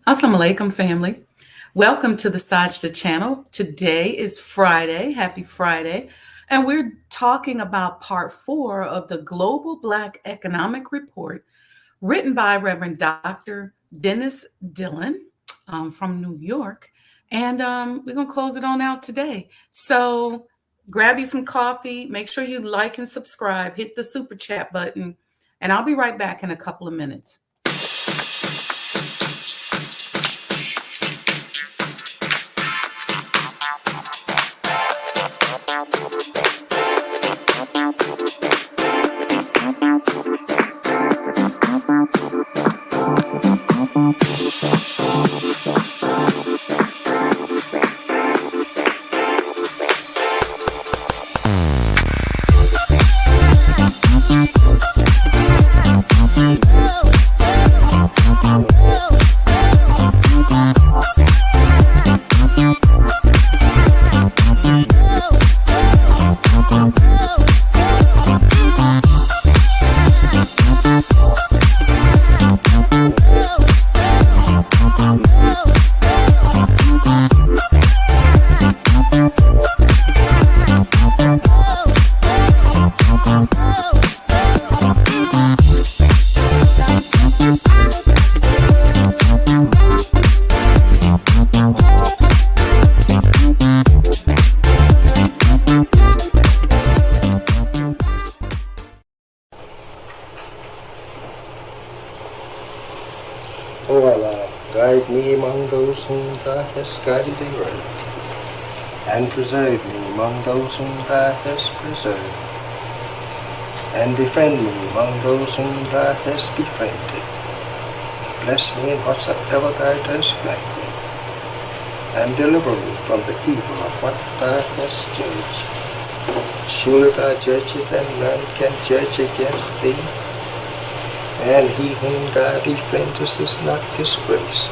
Assalamu alaikum, family. Welcome to the Sajdah channel. Today is Friday. Happy Friday. And we're talking about part four of the Global Black Economic Report written by Reverend Dr. Dennis Dillon from New York. And we're going to close it on out today. So grab you some coffee. Make sure you like and subscribe. Hit the super chat button. And I'll be right back in a couple of minutes. O Allah, guide me among those whom Thou hast guided aright, and preserve me among those whom Thou hast preserved, and befriend me among those whom Thou hast befriended. Bless me in whatsoever Thou dost grant me, and deliver me from the evil of what Thou hast judged. Surely Thou judgest, and none can judge against Thee, and he whom Thou befriendest is not disgraced.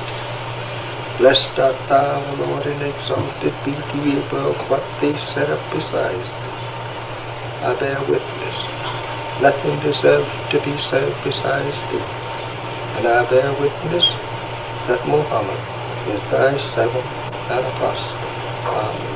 Blessed art Thou, O Lord, and exalted be Thee above what they set up besides Thee. I bear witness, nothing deserves to be served besides Thee, and I bear witness that Muhammad is Thy servant and apostle. Amen.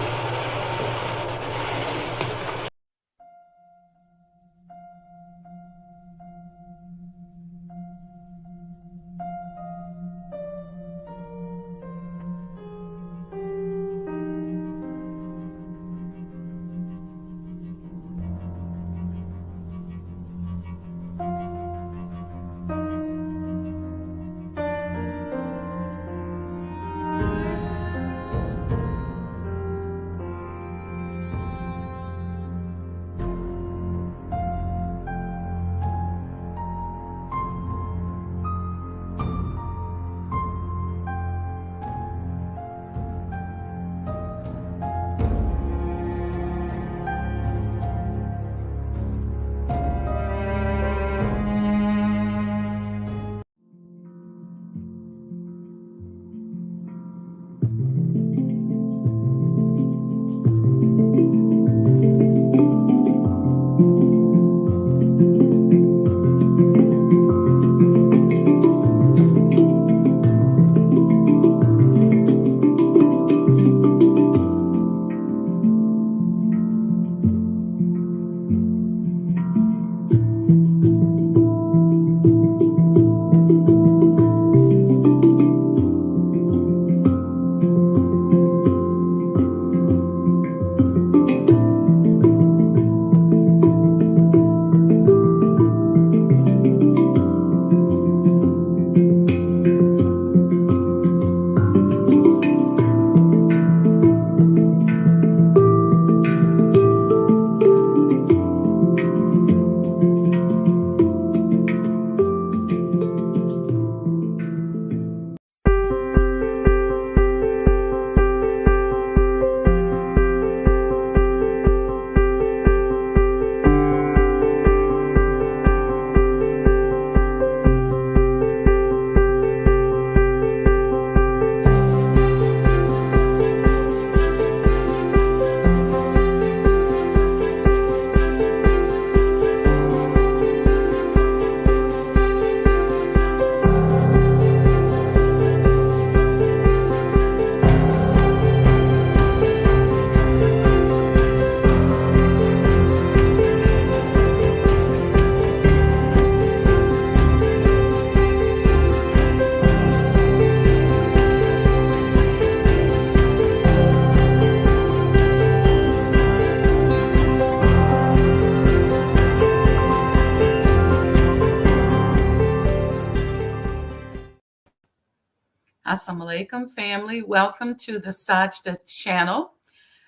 Assalamu alaikum, family. Welcome to the Sajdah channel.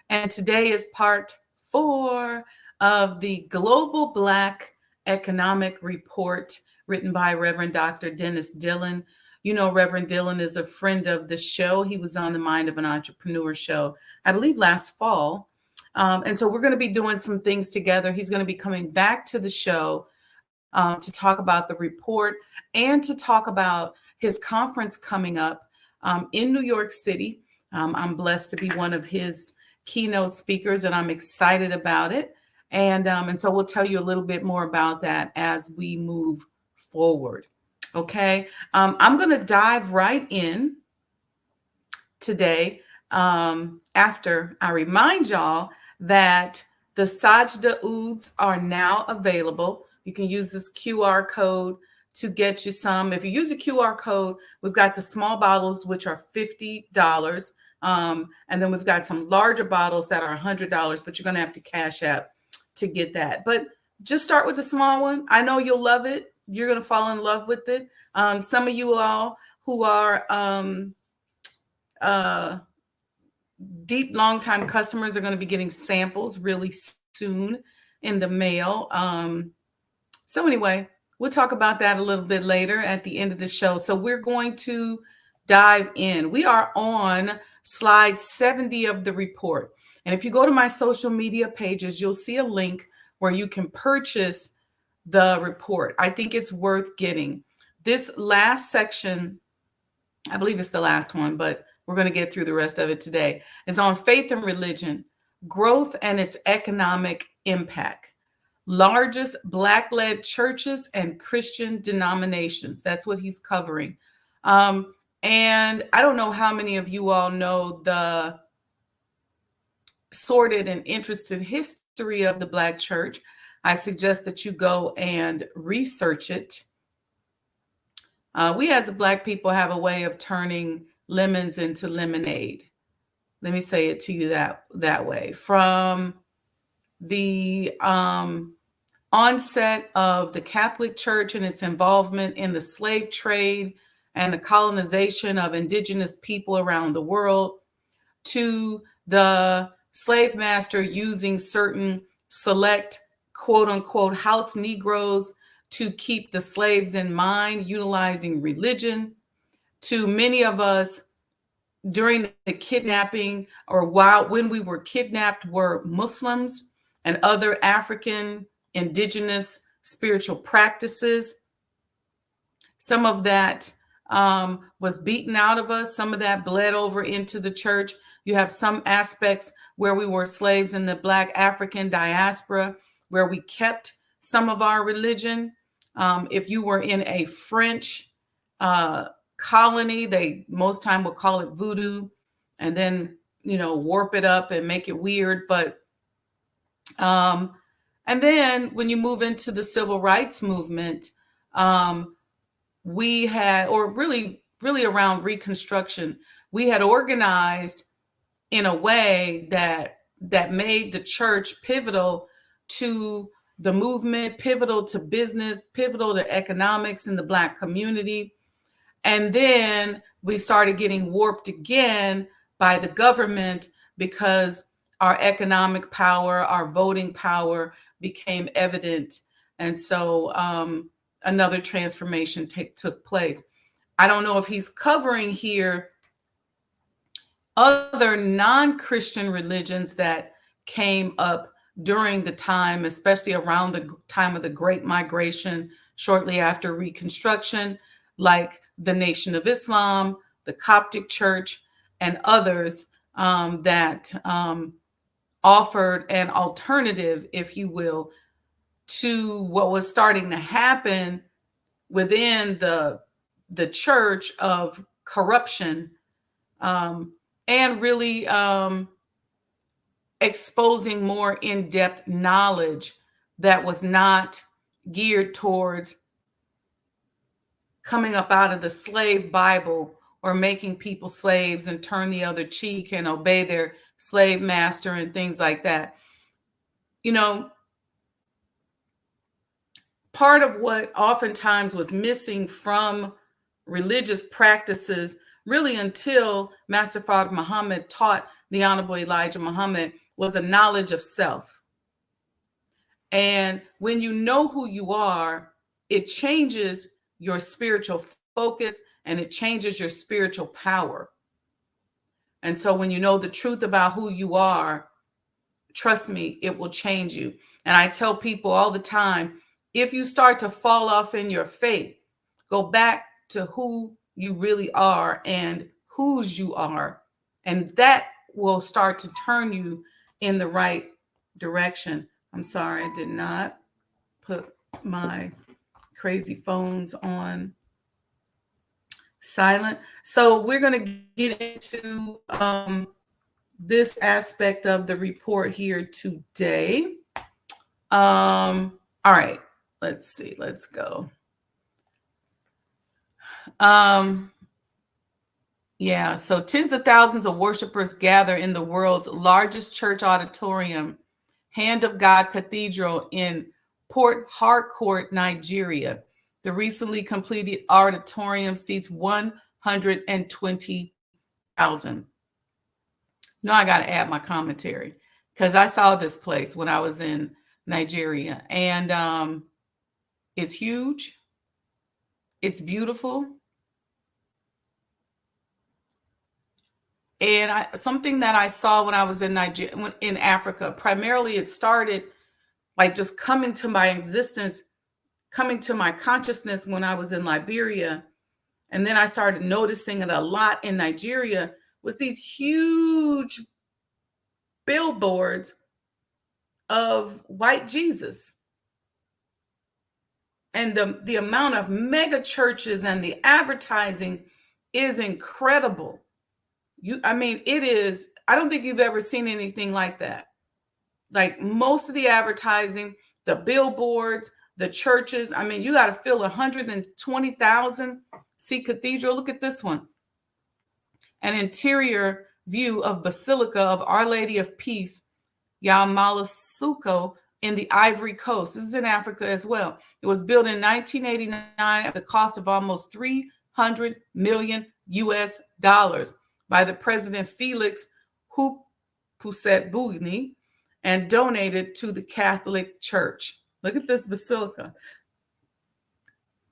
And today is part 4 of the Global Black Economic Report written by Reverend Dr. Dennis Dillon. You know, Reverend Dillon is a friend of the show. He was on the Mind of an Entrepreneur show, I believe last fall. And so we're going to be doing some things together. He's going to be coming back to the show to talk about the report and to talk about his conference coming up in New York City. I'm blessed to be one of his keynote speakers, and I'm excited about it. And so we'll tell you a little bit more about that as we move forward. Okay, I'm going to dive right in today after I remind y'all that the Sajda Ouds are now available. You can use this QR code to get you some. If you use a QR code, we've got the small bottles, which are $50. And then we've got some larger bottles that are $100, but you're going to have to cash app to get that. But just start with the small one. I know you'll love it. You're going to fall in love with it. Some of you all who are deep, long-time customers are going to be getting samples really soon in the mail. So anyway, we'll talk about that a little bit later at the end of the show. So we're going to dive in. We are on slide 70 of the report. And if you go to my social media pages, you'll see a link where you can purchase the report. I think it's worth getting. This last section, I believe it's the last one, but we're going to get through the rest of it today, is on faith and religion, growth and its economic impact. Largest Black-led churches and Christian denominations. That's what he's covering. And I don't know how many of you all know the sordid and interested history of the Black church. I suggest that you go and research it. We as Black people have a way of turning lemons into lemonade. Let me say it to you that way. From the onset of the Catholic Church and its involvement in the slave trade and the colonization of indigenous people around the world, to the slave master using certain select quote unquote house Negroes to keep the slaves in mind, utilizing religion, to many of us during the kidnapping or when we were kidnapped were Muslims and other African indigenous spiritual practices. Some of that was beaten out of us. Some of that bled over into the church. You have some aspects where we were slaves in the Black African diaspora, where we kept some of our religion. If you were in a French colony, they most time would call it voodoo, and then warp it up and make it weird. But and then when you move into the civil rights movement, we had, or really around Reconstruction, we had organized in a way that made the church pivotal to the movement, pivotal to business, pivotal to economics in the Black community. And then we started getting warped again by the government because our economic power, our voting power became evident. And so another transformation took place. I don't know if he's covering here other non-Christian religions that came up during the time, especially around the time of the Great Migration, shortly after Reconstruction, like the Nation of Islam, the Coptic Church, and others that offered an alternative, if you will, to what was starting to happen within the church of corruption, and really exposing more in-depth knowledge that was not geared towards coming up out of the slave Bible or making people slaves and turn the other cheek and obey their slave master and things like that. Part of what oftentimes was missing from religious practices really until Master Fard Muhammad taught the Honorable Elijah Muhammad, was a knowledge of self. And when you know who you are, it changes your spiritual focus and it changes your spiritual power. And so when you know the truth about who you are, trust me, it will change you. And I tell people all the time, if you start to fall off in your faith, go back to who you really are and whose you are. And that will start to turn you in the right direction. I'm sorry, I did not put my crazy phones on silent. So we're going to get into this aspect of the report here today. All right, let's see. Let's go. Yeah, so tens of thousands of worshipers gather in the world's largest church auditorium, Hand of God Cathedral in Port Harcourt, Nigeria. The recently completed auditorium seats 120,000. No, I got to add my commentary because I saw this place when I was in Nigeria, and it's huge. It's beautiful. And something that I saw when I was in Nigeria, in Africa, primarily it started like just coming to my existence, coming to my consciousness when I was in Liberia. And then I started noticing it a lot in Nigeria, was these huge billboards of white Jesus. And the amount of mega churches and the advertising is incredible. It is, I don't think you've ever seen anything like that. Like most of the advertising, the billboards, the churches, you got to fill 120,000 seat cathedral. Look at this one. An interior view of Basilica of Our Lady of Peace, Yamoussoukro in the Ivory Coast. This is in Africa as well. It was built in 1989 at the cost of almost 300 million US dollars by the President Felix Houphouët-Boigny and donated to the Catholic Church. Look at this basilica.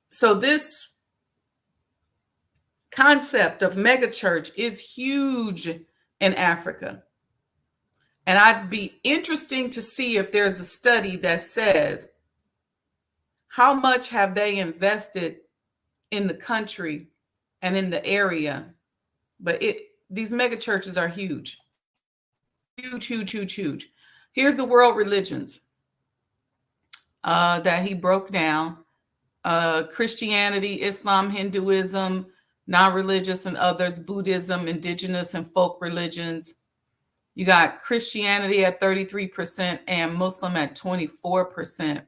So this concept of megachurch is huge in Africa. And I'd be interesting to see if there's a study that says how much have they invested in the country and in the area. But these megachurches are huge. Huge, huge, huge, huge. Here's the world religions that he broke down. Christianity, Islam, Hinduism, non-religious and others, Buddhism, indigenous and folk religions. You got Christianity at 33% and Muslim at 24%.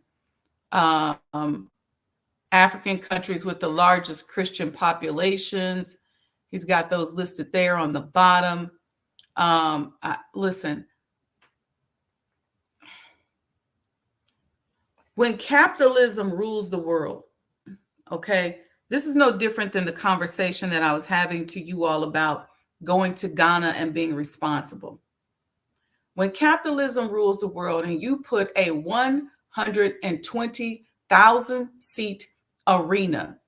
African countries with the largest Christian populations. He's got those listed there on the bottom. Listen, when capitalism rules the world, okay, this is no different than the conversation that I was having to you all about going to Ghana and being responsible. When capitalism rules the world and you put a 120,000 seat arena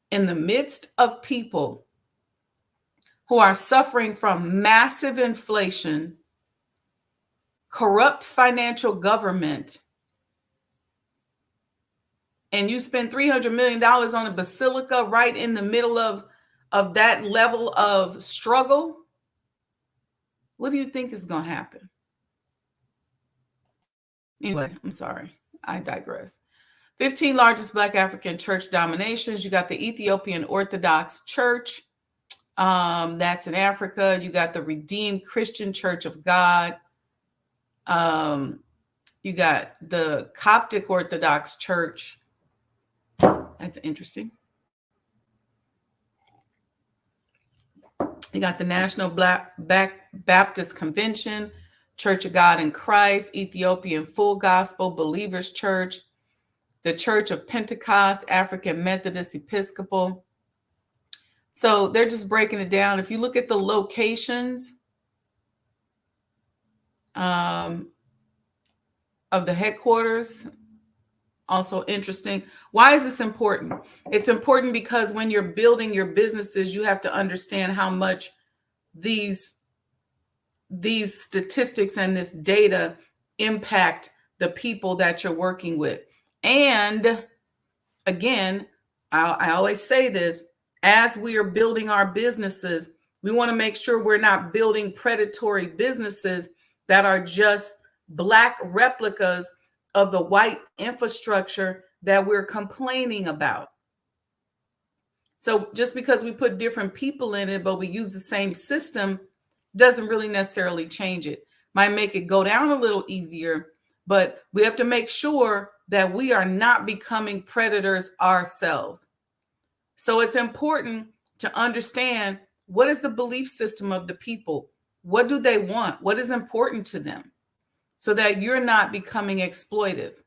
in the midst of people who are suffering from massive inflation, corrupt financial government, and you spend $300 million on a basilica right in the middle of that level of struggle, what do you think is going to happen? Anyway, I'm sorry. I digress. 15 largest Black African church dominations. You got the Ethiopian Orthodox Church. That's in Africa. You got the Redeemed Christian Church of God. You got the Coptic Orthodox Church. That's interesting. You got the National Black Baptist Convention, Church of God in Christ, Ethiopian Full Gospel Believers Church, the Church of Pentecost, African Methodist Episcopal, So they're just breaking it down. If you look at the locations um, of the headquarters, also interesting. Why is this important? It's important because when you're building your businesses, you have to understand how much these these statistics and this data impact the people that you're working with. And again, I always say this, as we are building our businesses, we want to make sure we're not building predatory businesses that are just black replicas of the white infrastructure that we're complaining about. So just because we put different people in it, but we use the same system, doesn't really necessarily change it. Might make it go down a little easier, but we have to make sure that we are not becoming predators ourselves. So it's important to understand, what is the belief system of the people? What do they want? What is important to them? So that you're not becoming exploitive.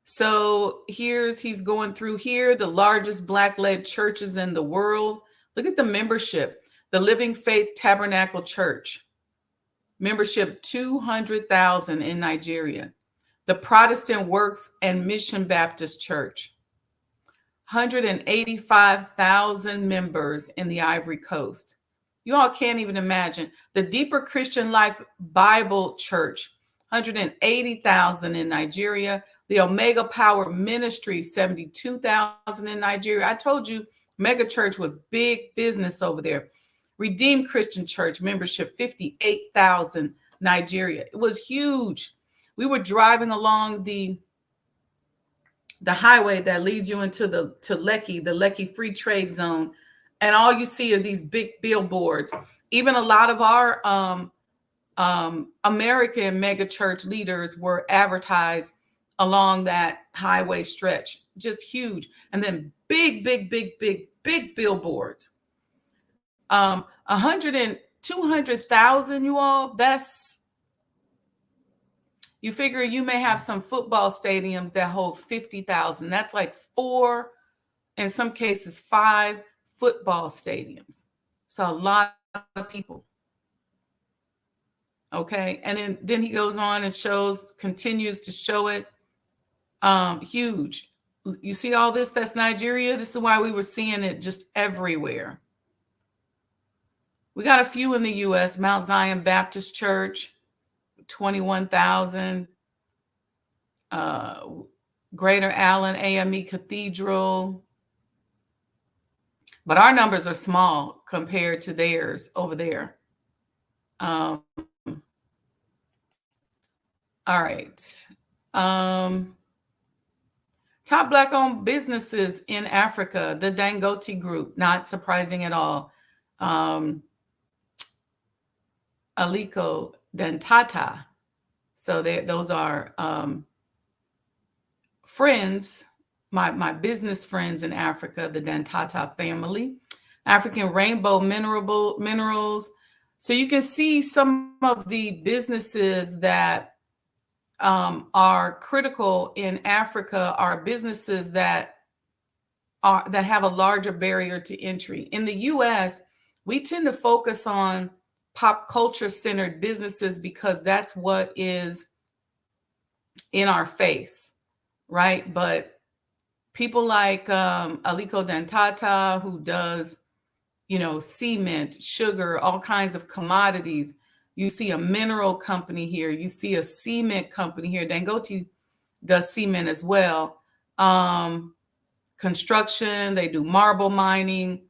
So he's going through here, the largest black-led churches in the world. Look at the membership. The Living Faith Tabernacle Church, membership 200,000 in Nigeria. The Protestant Works and Mission Baptist Church, 185,000 members in the Ivory Coast. You all can't even imagine. The Deeper Christian Life Bible Church, 180,000 in Nigeria. The Omega Power Ministry, 72,000 in Nigeria. I told you, Mega Church was big business over there. Redeemed Christian Church membership, 58,000, Nigeria. It was huge. We were driving along the highway that leads you into to Lekki, the Lekki Free Trade Zone, and all you see are these big billboards. Even a lot of our American mega church leaders were advertised along that highway stretch, just huge. And then big billboards. 100 and 200,000, you all, that's, you figure you may have some football stadiums that hold 50,000. That's like 4, in some cases 5 football stadiums. So a lot of people. Okay. And then he goes on and continues to show it. Huge. You see all this? That's Nigeria. This is why we were seeing it just everywhere. We got a few in the U.S. Mount Zion Baptist Church, 21,000. Greater Allen AME Cathedral. But our numbers are small compared to theirs over there. All right. Top Black-owned businesses in Africa, the Dangote Group, not surprising at all. Aliko Dantata. So those are friends, my business friends in Africa, the Dantata family. African Rainbow Minerals. So you can see some of the businesses that are critical in Africa are businesses that have a larger barrier to entry. In the US, we tend to focus on pop culture centered businesses because that's what is in our face, right? But people like Aliko Dantata, who does, cement, sugar, all kinds of commodities. You see a mineral company here. You see a cement company here. Dangote does cement as well. Construction, they do marble mining.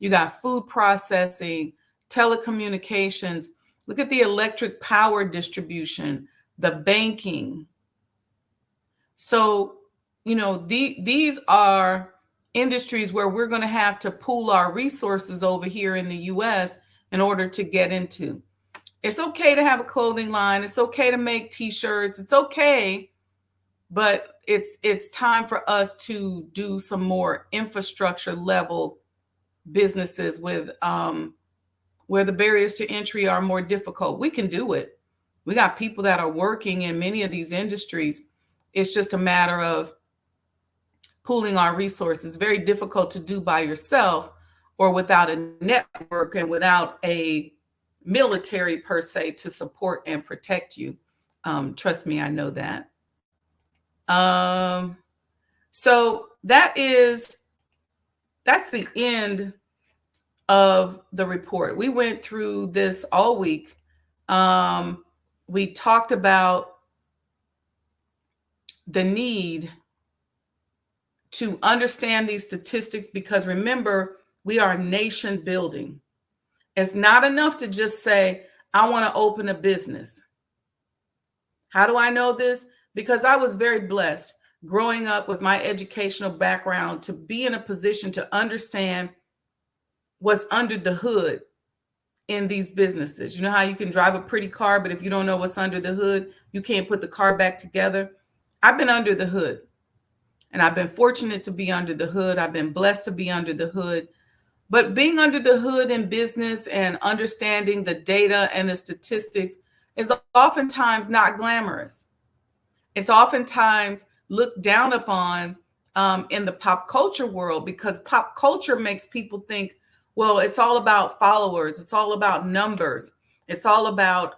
You got food processing, telecommunications. Look at the electric power distribution, the banking. So, these are industries where we're going to have to pool our resources over here in the US in order to get into. It's okay to have a clothing line. It's okay to make t-shirts. It's okay, but it's time for us to do some more infrastructure level businesses with where the barriers to entry are more difficult. We can do it. We got people that are working in many of these industries. It's just a matter of pooling our resources. Very difficult to do by yourself or without a network and without a military per se to support and protect you. Trust me, I know that. So that's the end of the report. We went through this all week. Um, we talked about the need to understand these statistics because remember, we are nation building. It's not enough to just say, I want to open a business. How do I know this? Because I was very blessed growing up with my educational background to be in a position to understand what's under the hood in these businesses. You know how you can drive a pretty car, but if you don't know what's under the hood, you can't put the car back together. I've been under the hood and I've been fortunate to be under the hood. I've been blessed to be under the hood. But being under the hood in business and understanding the data and the statistics is oftentimes not glamorous. It's oftentimes looked down upon in the pop culture world because pop culture makes people think, well, it's all about followers. It's all about numbers. It's all about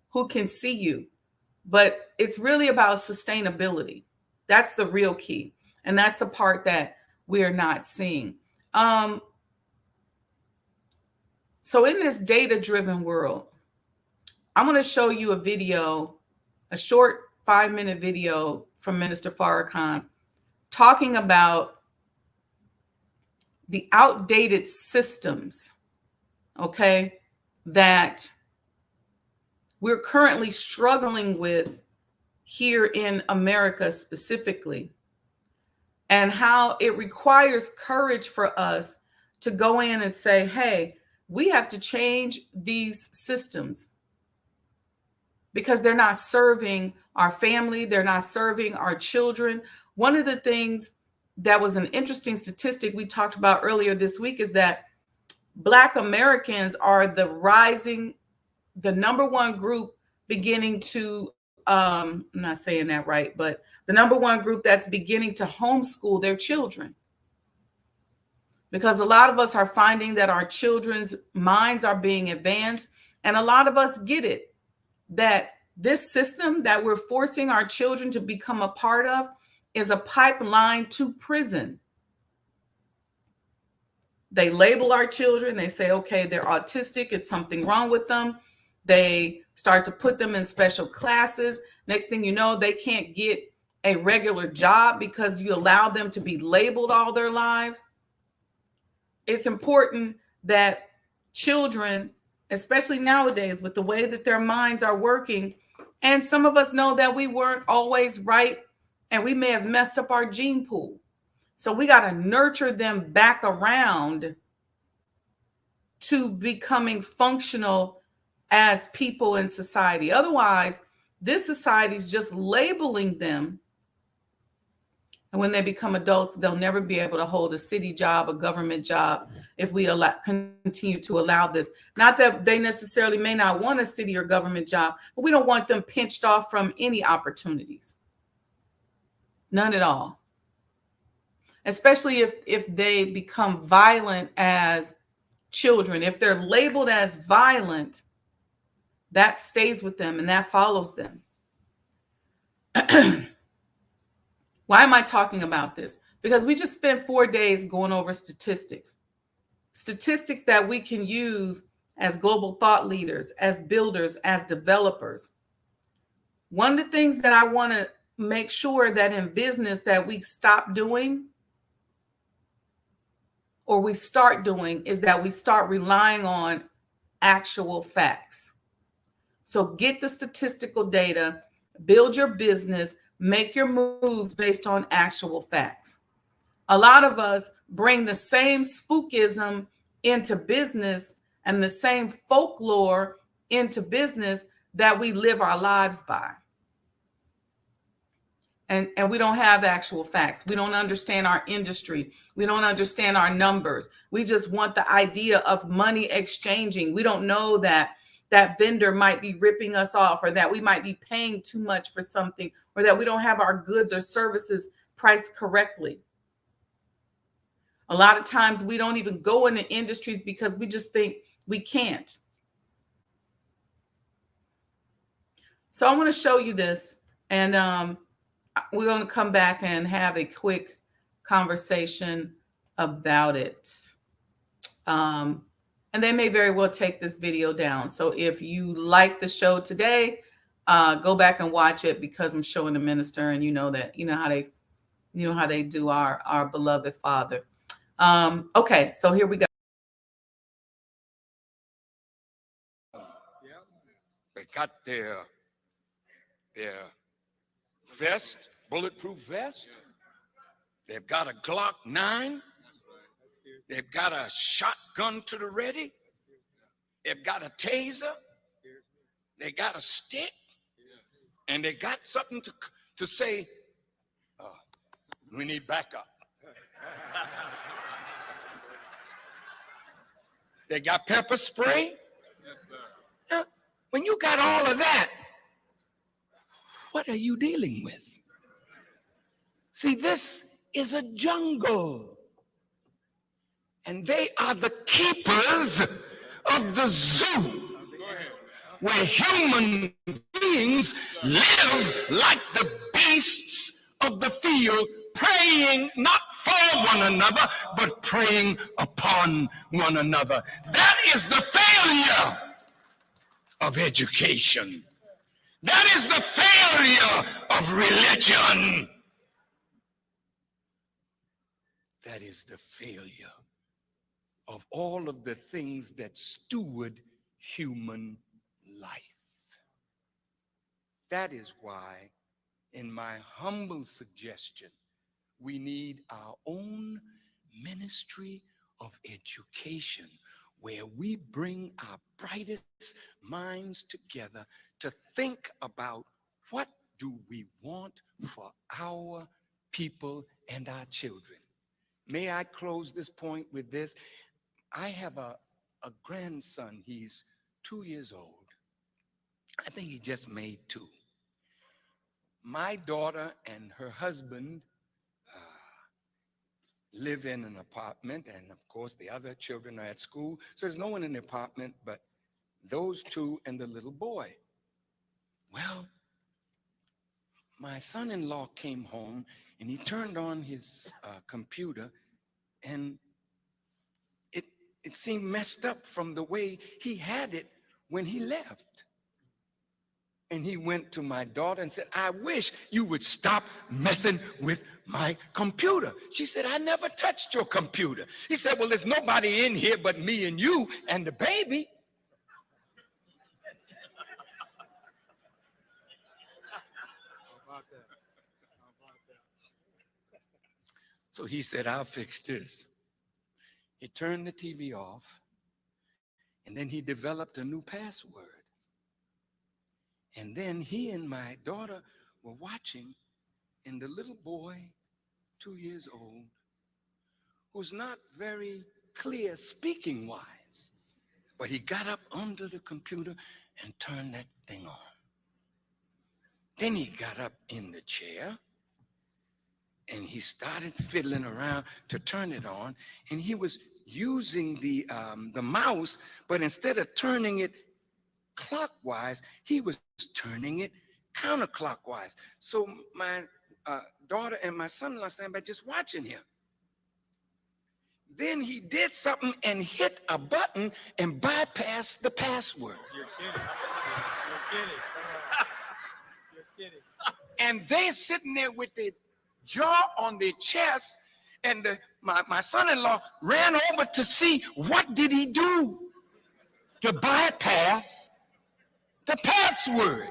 who can see you. But it's really about sustainability. That's the real key. And that's the part that we're not seeing. So in this data-driven world, I'm going to show you a video, a short 5-minute video from Minister Farrakhan talking about the outdated systems, okay, that we're currently struggling with here in America specifically, and how it requires courage for us to go in and say, hey, we have to change these systems because they're not serving our family, they're not serving our children. One of the things that was an interesting statistic we talked about earlier this week is that Black Americans are the number one group beginning to, I'm not saying that right, but the number one group that's beginning to homeschool their children. Because a lot of us are finding that our children's minds are being advanced, and a lot of us get it, that this system that we're forcing our children to become a part of is a pipeline to prison. They label our children. They say, okay, they're autistic. It's something wrong with them. They start to put them in special classes. Next thing you know, they can't get a regular job because you allow them to be labeled all their lives. It's important that children, especially nowadays with the way that their minds are working, and some of us know that we weren't always right and we may have messed up our gene pool. So we got to nurture them back around to becoming functional as people in society. Otherwise, this society is just labeling them. And when they become adults, they'll never be able to hold a city job, a government job, if we continue to allow this. Not that they necessarily may not want a city or government job, but we don't want them pinched off from any opportunities. None at all. Especially if they become violent as children. If they're labeled as violent, that stays with them and that follows them. Why am I talking about this? Because we just spent 4 days going over statistics. Statistics that we can use as global thought leaders, as builders, as developers. One of the things that I want to make sure that in business that we stop doing or we start doing is that we start relying on actual facts. So get the statistical data, build your business, make your moves based on actual facts. A lot of us bring the same spookism into business and the same folklore into business that we live our lives by. And we don't have actual facts. We don't understand our industry. We don't understand our numbers. We just want the idea of money exchanging. We don't know that that vendor might be ripping us off, or that we might be paying too much for something, or that we don't have our goods or services priced correctly. A lot of times we don't even go into industries because we just think we can't. So I want to show you this, and we're going to come back and have a quick conversation about it. And they may very well take this video down. So if you like the show today, go back and watch it, because I'm showing the minister, and you know how they do our beloved Father. Okay, so here we go. They got their vest, bulletproof vest. They've got a Glock 9. They've got a shotgun to the ready. They've got a taser. They got a stick. And they got something to say, we need backup. They got pepper spray. Yes, sir. Now, when you got all of that, what are you dealing with? See, this is a jungle. And they are the keepers of the zoo, where human beings live like the beasts of the field, preying not for one another, but preying upon one another. That is the failure of education. That is the failure of religion. That is the failure of all of the things that steward human life. That is why, in my humble suggestion, we need our own ministry of education, where we bring our brightest minds together to think about what do we want for our people and our children. May I close this point with this? I have a grandson. He's 2 years old. I think he just made 2. My daughter and her husband live in an apartment, and of course the other children are at school. So there's no one in the apartment but those 2 and the little boy. Well, my son-in-law came home and he turned on his computer, and it seemed messed up from the way he had it when he left. And he went to my daughter and said, I wish you would stop messing with my computer. She said, I never touched your computer. He said, well, there's nobody in here but me and you and the baby. So he said, I'll fix this. He turned the TV off, and then he developed a new password. And then he and my daughter were watching, and the little boy, 2 years old, who's not very clear speaking wise, but he got up under the computer and turned that thing on. Then he got up in the chair and he started fiddling around to turn it on, and he was using the mouse, but instead of turning it clockwise, he was turning it counterclockwise. So my daughter and my son-in-law stand by just watching him. Then he did something and hit a button and bypassed the password. You're kidding. You're kidding. You're kidding. And they sitting there with their jaw on their chest, and my son-in-law ran over to see what did he do to bypass the password.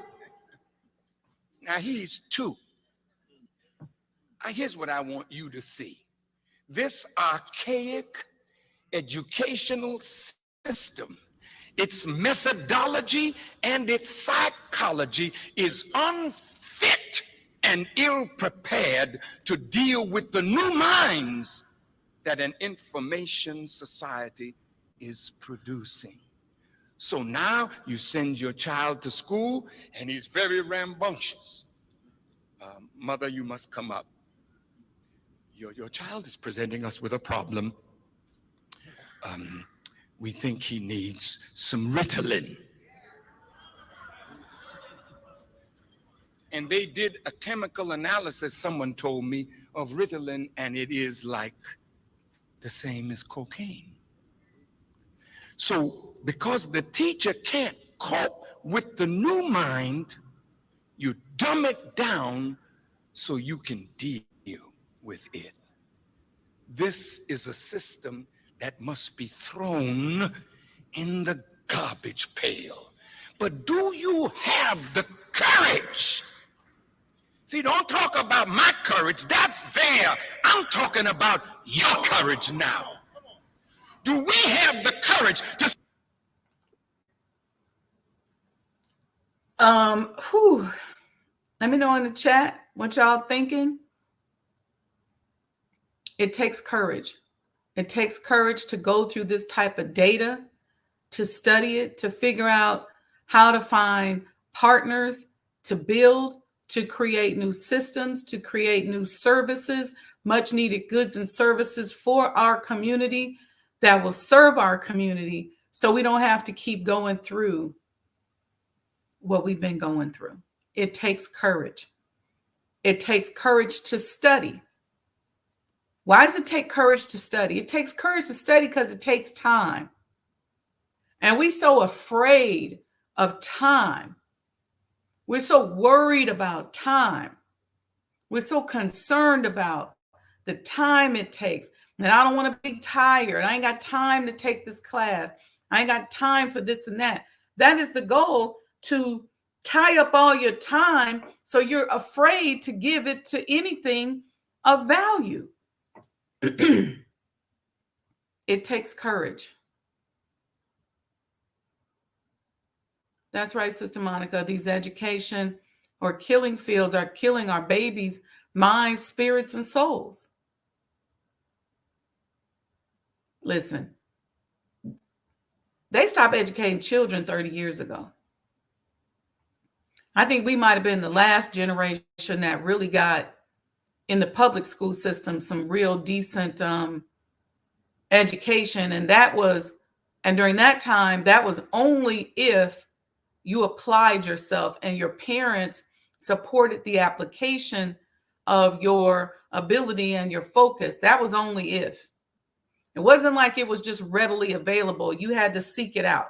Now he's 2. Here's what I want you to see. This archaic educational system, its methodology and its psychology is unfit and ill-prepared to deal with the new minds that an information society is producing. So now you send your child to school and he's very rambunctious. Mother, you must come up. your child is presenting us with a problem. We think he needs some Ritalin. And they did a chemical analysis, someone told me, of Ritalin, and it is like the same as cocaine. So because the teacher can't cope with the new mind, you dumb it down so you can deal with it. This is a system that must be thrown in the garbage pail. But do you have the courage? See, don't talk about my courage. That's there. I'm talking about your courage now. Do we have the courage to... Let me know in the chat what y'all thinking. It takes courage. It takes courage to go through this type of data, to study it, to figure out how to find partners, to build, to create new systems, to create new services, much needed goods and services for our community that will serve our community so we don't have to keep going through what we've been going through. It takes courage. It takes courage to study. Why does it take courage to study? It takes courage to study because it takes time. And we're so afraid of time. We're so worried about time. We're so concerned about the time it takes. And I don't want to be tired. I ain't got time to take this class. I ain't got time for this and that. That is the goal, to tie up all your time so you're afraid to give it to anything of value. It takes courage. That's right, Sister Monica. These education or killing fields are killing our babies' minds, spirits, and souls. Listen, they stopped educating children 30 years ago. I think we might have been the last generation that really got in the public school system some real decent education. And during that time, that was only if you applied yourself and your parents supported the application of your ability and your focus. That was only if. It wasn't like it was just readily available. You had to seek it out.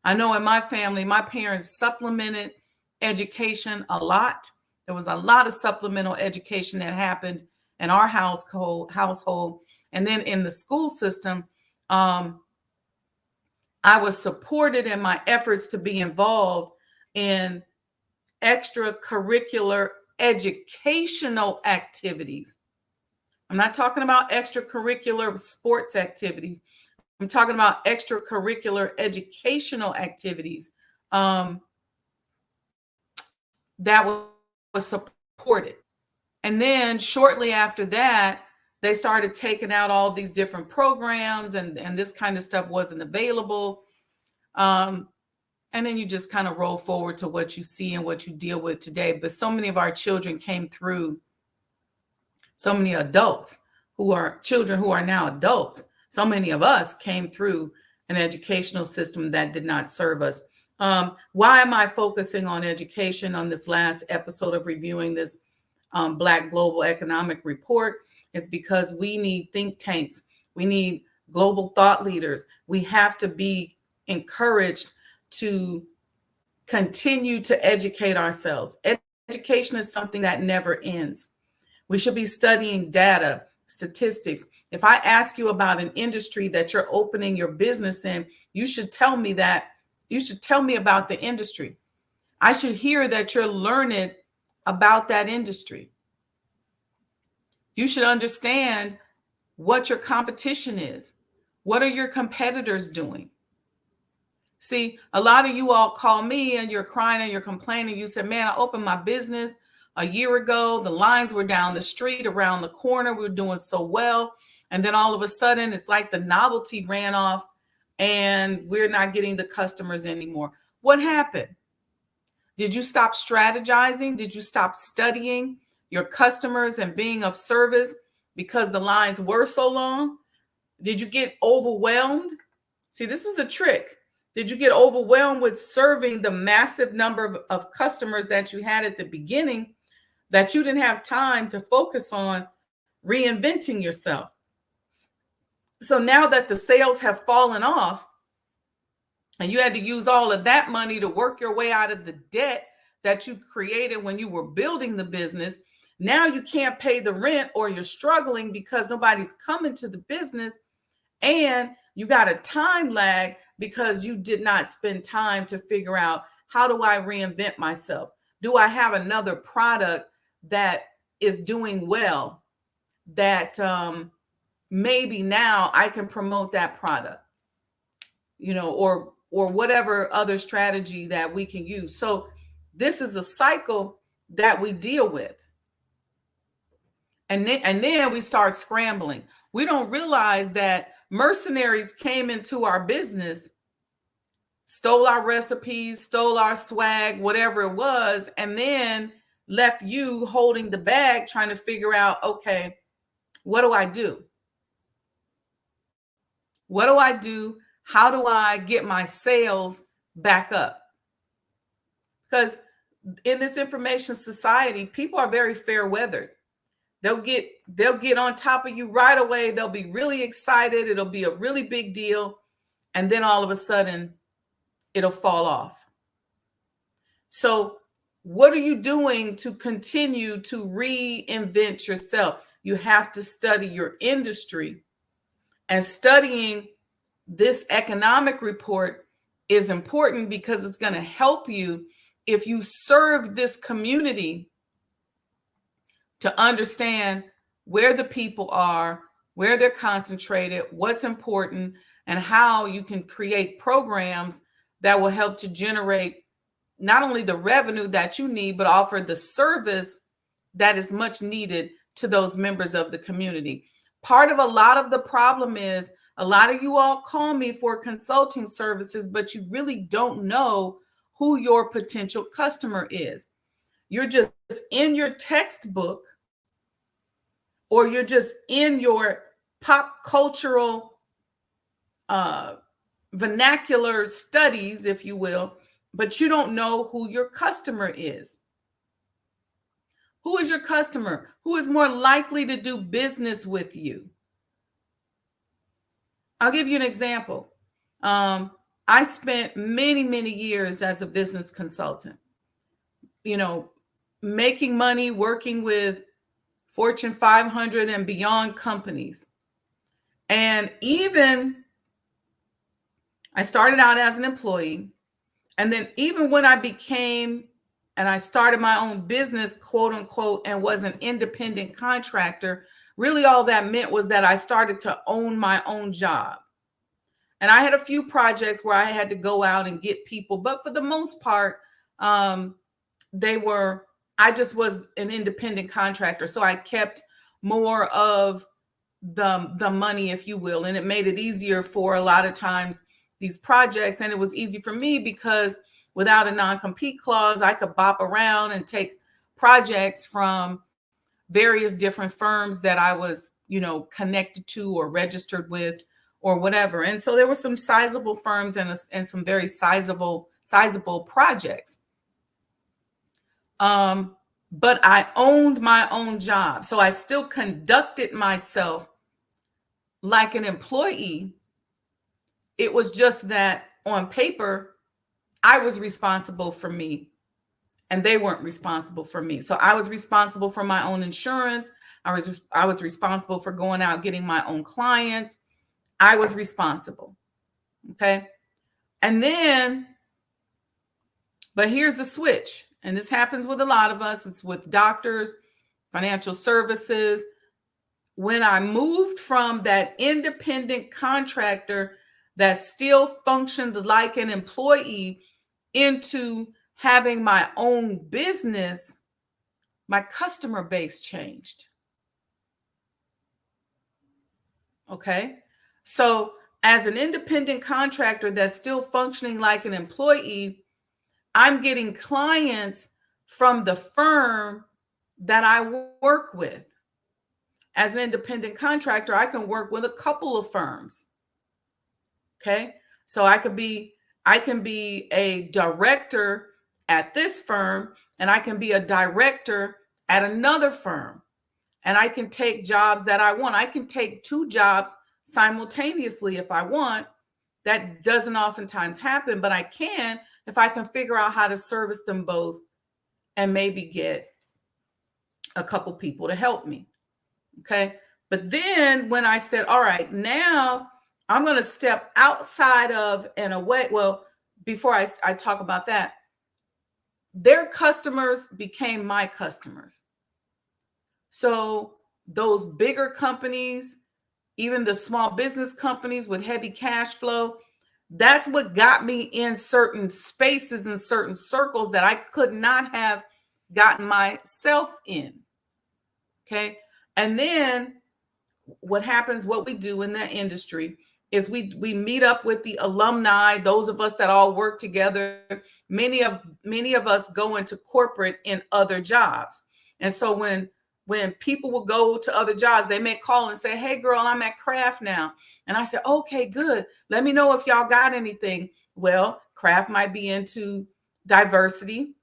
I know in my family, my parents supplemented education a lot. There was a lot of supplemental education that happened in our household. And then in the school system, I was supported in my efforts to be involved in extracurricular educational activities. I'm not talking about extracurricular sports activities. I'm talking about extracurricular educational activities that was supported. And then shortly after that, they started taking out all these different programs, and this kind of stuff wasn't available. And then you just kind of roll forward to what you see and what you deal with today. But so many of our children came through, so many adults who are children who are now adults, so many of us came through an educational system that did not serve us. Why am I focusing on education on this last episode of reviewing this Black Global Economic Report? It's because we need think tanks. We need global thought leaders. We have to be encouraged to continue to educate ourselves. Education is something that never ends. We should be studying data, statistics. If I ask you about an industry that you're opening your business in, you should tell me that. You should tell me about the industry. I should hear that you're learning about that industry. You should understand what your competition is. What are your competitors doing? See, a lot of you all call me and you're crying and you're complaining. You said, man, I opened my business a year ago. The lines were down the street, around the corner. We were doing so well. And then all of a sudden, it's like the novelty ran off and we're not getting the customers anymore. What happened? Did you stop strategizing? Did you stop studying your customers and being of service? because the lines were so long? Did you get overwhelmed? See, this is a trick. Did you get overwhelmed with serving the massive number of customers that you had at the beginning that you didn't have time to focus on reinventing yourself? So now that the sales have fallen off and you had to use all of that money to work your way out of the debt that you created when you were building the business, now you can't pay the rent or you're struggling because nobody's coming to the business, and you got a time lag because you did not spend time to figure out, how do I reinvent myself? Do I have another product that is doing well that maybe now I can promote that product, or whatever other strategy that we can use. So this is a cycle that we deal with. And then we start scrambling. We don't realize that mercenaries came into our business, stole our recipes, stole our swag, whatever it was, and then left you holding the bag trying to figure out, okay, what do I do? What do I do? How do I get my sales back up? Because in this information society, people are very fair weathered. They'll get on top of you right away. They'll be really excited. It'll be a really big deal. And then all of a sudden, it'll fall off. So what are you doing to continue to reinvent yourself? You have to study your industry, and studying this economic report is important because it's going to help you if you serve this community to understand where the people are, where they're concentrated, what's important, and how you can create programs that will help to generate not only the revenue that you need, but offer the service that is much needed to those members of the community. Part of a lot of the problem is a lot of you all call me for consulting services, but you really don't know who your potential customer is. You're just in your textbook, or you're just in your pop cultural vernacular studies, if you will, but you don't know who your customer is. Who is your customer? Who is more likely to do business with you? I'll give you an example. I spent many, many years as a business consultant, making money, working with Fortune 500 and beyond companies. And even I started out as an employee. And then even when I became and I started my own business, quote unquote, and was an independent contractor, really all that meant was that I started to own my own job. And I had a few projects where I had to go out and get people, but for the most part, I just was an independent contractor. So I kept more of the money, if you will, and it made it easier for a lot of times these projects. And it was easy for me because without a non-compete clause, I could bop around and take projects from various different firms that I was, connected to or registered with or whatever. And so there were some sizable firms and some very sizable projects. But I owned my own job. So I still conducted myself like an employee. It was just that on paper, I was responsible for me and they weren't responsible for me. So I was responsible for my own insurance. I was responsible for going out getting my own clients. I was responsible. Okay. And then, but here's the switch. And this happens with a lot of us. It's with doctors, financial services. When I moved from that independent contractor that still functioned like an employee into having my own business, my customer base changed. Okay. So as an independent contractor that's still functioning like an employee, I'm getting clients from the firm that I work with. As an independent contractor, I can work with a couple of firms. Okay. So I can be a director at this firm, and I can be a director at another firm. And I can take jobs that I want. I can take two jobs simultaneously if I want. That doesn't oftentimes happen, but I can if I can figure out how to service them both and maybe get a couple people to help me. Okay. But then when I said, all right, now I'm going to step outside of and away. Well, before I talk about that, their customers became my customers. So those bigger companies, even the small business companies with heavy cash flow, that's what got me in certain spaces and certain circles that I could not have gotten myself in. Okay. And then what happens, what we do in the industry is we meet up with the alumni, those of us that all work together. Many of us go into corporate in other jobs. And so when people will go to other jobs, they may call and say, hey girl, I'm at Kraft now. And I said, okay, good. Let me know if y'all got anything. Well, Kraft might be into diversity.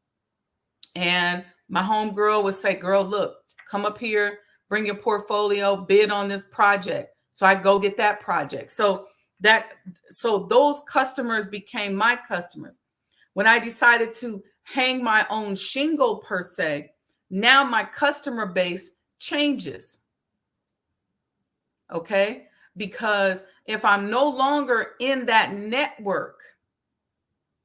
And my homegirl would say, girl, look, come up here, bring your portfolio, bid on this project. So I go get that project. So those customers became my customers. When I decided to hang my own shingle per se, now my customer base changes. Okay? Because if I'm no longer in that network,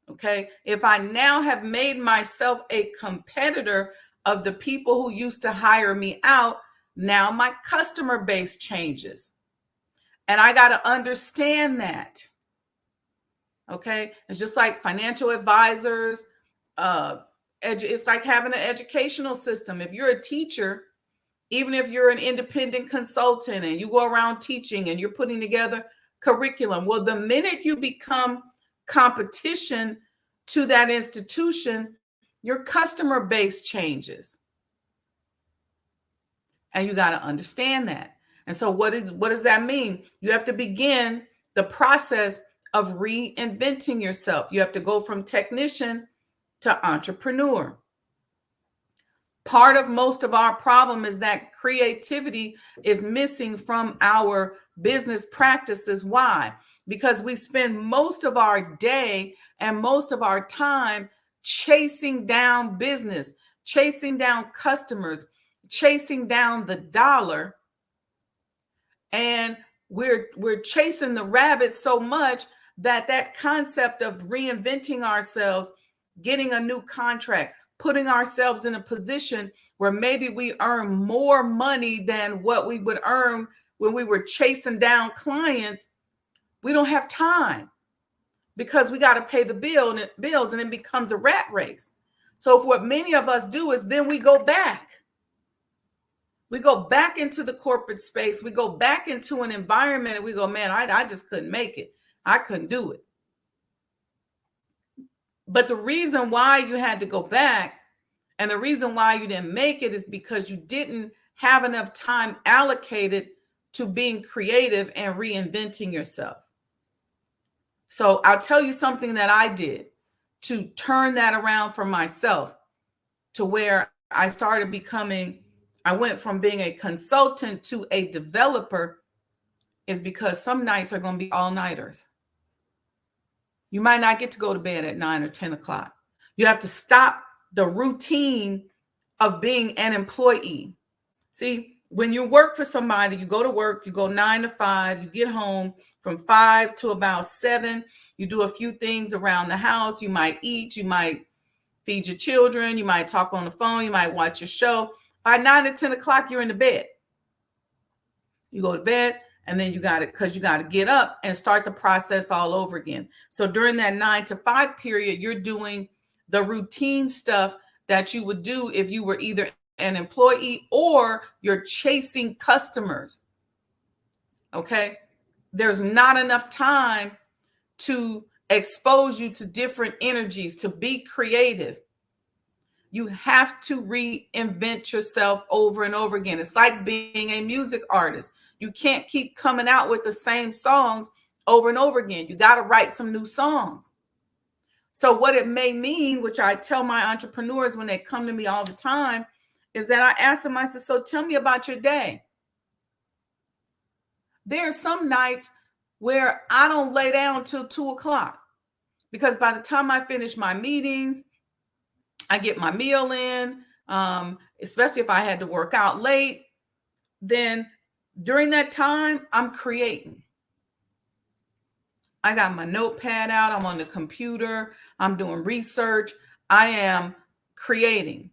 okay, if I now have made myself a competitor of the people who used to hire me out, now my customer base changes. And I got to understand that. Okay. It's just like financial advisors. It's like having an educational system. If you're a teacher, even if you're an independent consultant and you go around teaching and you're putting together curriculum, well, the minute you become competition to that institution, your customer base changes. And you got to understand that. And so what does that mean? You have to begin the process of reinventing yourself. You have to go from technician to entrepreneur. Part of most of our problem is that creativity is missing from our business practices. Why? Because we spend most of our day and most of our time chasing down business, chasing down customers, chasing down the dollar. And we're chasing the rabbit so much that concept of reinventing ourselves, getting a new contract, putting ourselves in a position where maybe we earn more money than what we would earn when we were chasing down clients, we don't have time because we got to pay the bills and it becomes a rat race. So if what many of us do is then we go back. We go back into the corporate space. We go back into an environment and we go, man, I just couldn't make it. I couldn't do it. But the reason why you had to go back and the reason why you didn't make it is because you didn't have enough time allocated to being creative and reinventing yourself. So I'll tell you something that I did to turn that around for myself to where I went from being a consultant to a developer is because some nights are going to be all-nighters. You might not get to go to bed at 9 or 10 o'clock. You have to stop the routine of being an employee. See, when you work for somebody, you go to work, you go 9 to 5, you get home from 5 to about 7. You do a few things around the house. You might eat, you might feed your children, you might talk on the phone, you might watch your show. By 9 to 10 o'clock, you're in the bed. You go to bed, and then you got to get up and start the process all over again. So during that 9 to 5 period, you're doing the routine stuff that you would do if you were either an employee or you're chasing customers. Okay. There's not enough time to expose you to different energies, to be creative. You have to reinvent yourself over and over again. It's like being a music artist. You can't keep coming out with the same songs over and over again. You got to write some new songs. So what it may mean, which I tell my entrepreneurs when they come to me all the time, is that I ask them, I said, so tell me about your day. There are some nights where I don't lay down till 2 o'clock, because by the time I finish my meetings, I get my meal in, especially if I had to work out late, then during that time, I'm creating. I got my notepad out. I'm on the computer. I'm doing research. I am creating.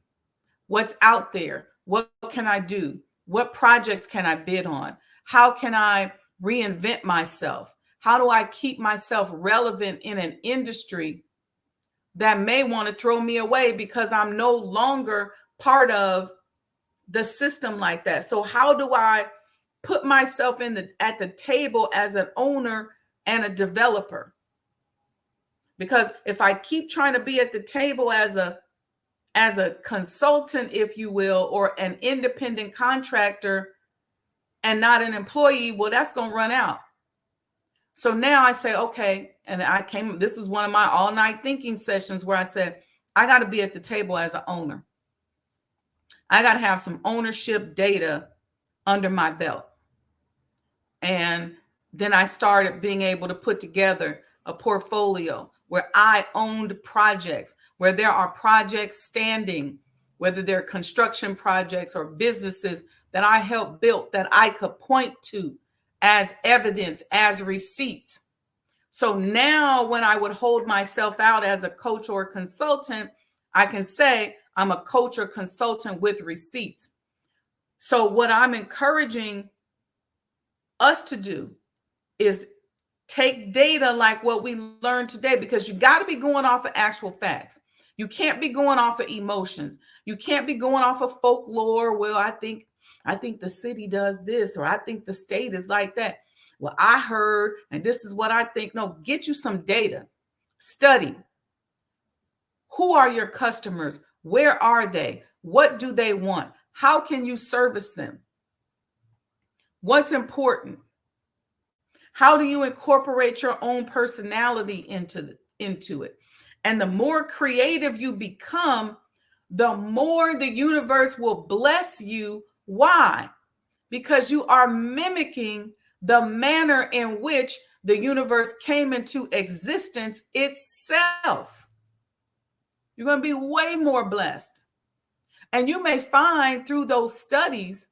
What's out there? What can I do? What projects can I bid on? How can I reinvent myself? How do I keep myself relevant in an industry that may want to throw me away because I'm no longer part of the system like that? So how do I put myself at the table as an owner and a developer? Because if I keep trying to be at the table as a consultant, if you will, or an independent contractor and not an employee, well, that's going to run out. So now I say, okay, and this is one of my all night thinking sessions where I said, I got to be at the table as an owner. I got to have some ownership data under my belt. And then I started being able to put together a portfolio where I owned projects, where there are projects standing, whether they're construction projects or businesses that I helped build that I could point to as evidence, as receipts. So now when I would hold myself out as a coach or consultant, I can say I'm a coach or consultant with receipts. So what I'm encouraging us to do is take data like what we learned today, because you got to be going off of actual facts. You can't be going off of emotions. You can't be going off of folklore. Well, I think the city does this, or I think the state is like that. Well, I heard, and this is what I think. No, get you some data. Study. Who are your customers? Where are they? What do they want? How can you service them? What's important? How do you incorporate your own personality into it? And the more creative you become, the more the universe will bless you. Why? Because you are mimicking the manner in which the universe came into existence itself. You're going to be way more blessed. And you may find through those studies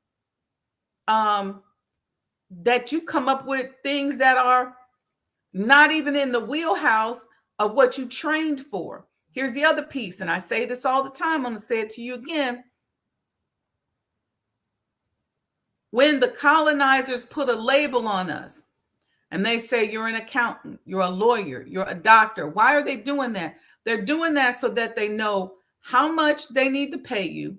that you come up with things that are not even in the wheelhouse of what you trained for. Here's the other piece, and I say this all the time. I'm going to say it to you again. When the colonizers put a label on us and they say you're an accountant, you're a lawyer, you're a doctor, why are they doing that? They're doing that so that they know how much they need to pay you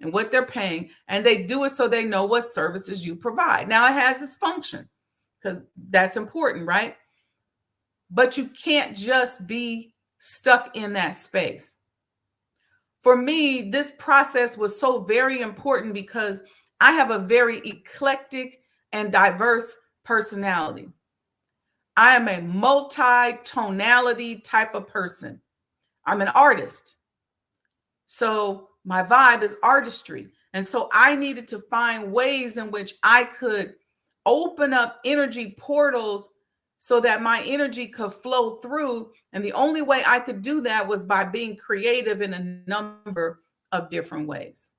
and what they're paying, and they do it so they know what services you provide. Now, it has this function because that's important, right? But you can't just be stuck in that space. For me, this process was so very important because I have a very eclectic and diverse personality. I am a multi-tonality type of person. I'm an artist. So my vibe is artistry. And so I needed to find ways in which I could open up energy portals so that my energy could flow through. And the only way I could do that was by being creative in a number of different ways.